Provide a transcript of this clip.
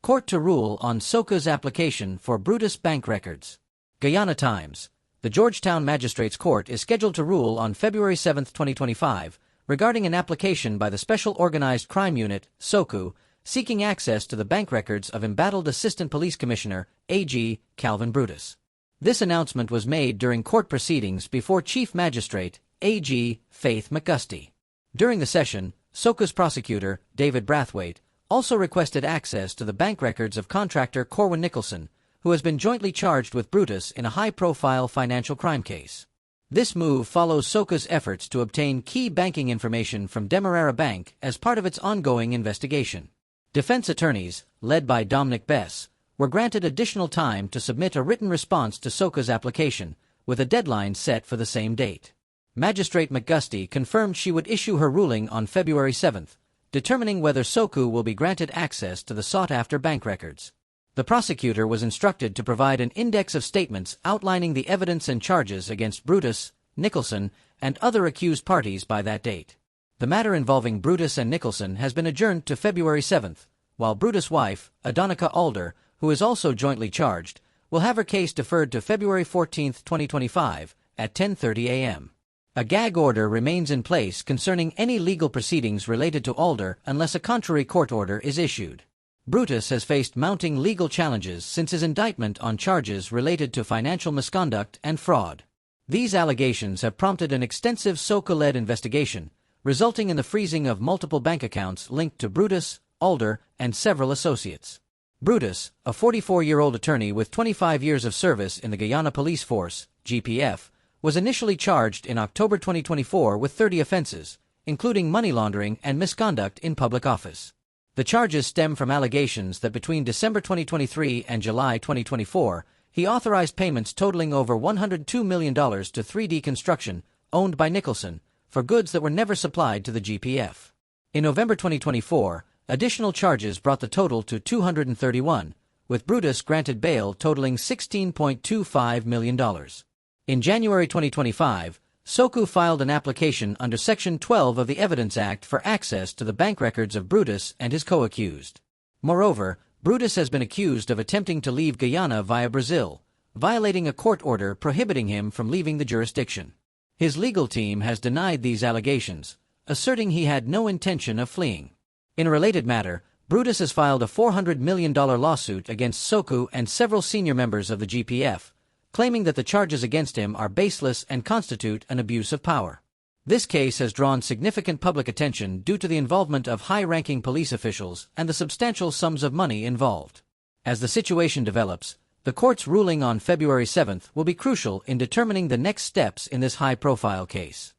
Court to rule on SOCU's application for Brutus bank records. Guyana Times. The Georgetown Magistrates Court is scheduled to rule on February 7, 2025, regarding an application by the Special Organized Crime Unit, SOCU, seeking access to the bank records of embattled Assistant Police Commissioner, AG, Calvin Brutus. This announcement was made during court proceedings before Chief Magistrate, AG, Faith McGusty. During the session, SOCU's prosecutor, David Brathwaite, also requested access to the bank records of contractor Corwin Nicholson, who has been jointly charged with Brutus in a high-profile financial crime case. This move follows SOCU's efforts to obtain key banking information from Demerara Bank as part of its ongoing investigation. Defense attorneys, led by Dominic Bess, were granted additional time to submit a written response to SOCU's application, with a deadline set for the same date. Magistrate McGusty confirmed she would issue her ruling on February 7, determining whether SOCU will be granted access to the sought-after bank records. The prosecutor was instructed to provide an index of statements outlining the evidence and charges against Brutus, Nicholson, and other accused parties by that date. The matter involving Brutus and Nicholson has been adjourned to February 7, while Brutus' wife, Adonica Alder, who is also jointly charged, will have her case deferred to February 14, 2025, at 10:30 a.m. A gag order remains in place concerning any legal proceedings related to Alder unless a contrary court order is issued. Brutus has faced mounting legal challenges since his indictment on charges related to financial misconduct and fraud. These allegations have prompted an extensive SOCU-led investigation, resulting in the freezing of multiple bank accounts linked to Brutus, Alder, and several associates. Brutus, a 44-year-old attorney with 25 years of service in the Guyana Police Force, GPF, was initially charged in October 2024 with 30 offenses, including money laundering and misconduct in public office. The charges stem from allegations that between December 2023 and July 2024, he authorized payments totaling over $102 million to 3D Construction, owned by Nicholson, for goods that were never supplied to the GPF. In November 2024, additional charges brought the total to 231, with Brutus granted bail totaling $16.25 million. In January 2025, SOCU filed an application under Section 12 of the Evidence Act for access to the bank records of Brutus and his co-accused. Moreover, Brutus has been accused of attempting to leave Guyana via Brazil, violating a court order prohibiting him from leaving the jurisdiction. His legal team has denied these allegations, asserting he had no intention of fleeing. In a related matter, Brutus has filed a $400 million lawsuit against SOCU and several senior members of the GPF, claiming that the charges against him are baseless and constitute an abuse of power. This case has drawn significant public attention due to the involvement of high-ranking police officials and the substantial sums of money involved. As the situation develops, the court's ruling on February 7 will be crucial in determining the next steps in this high-profile case.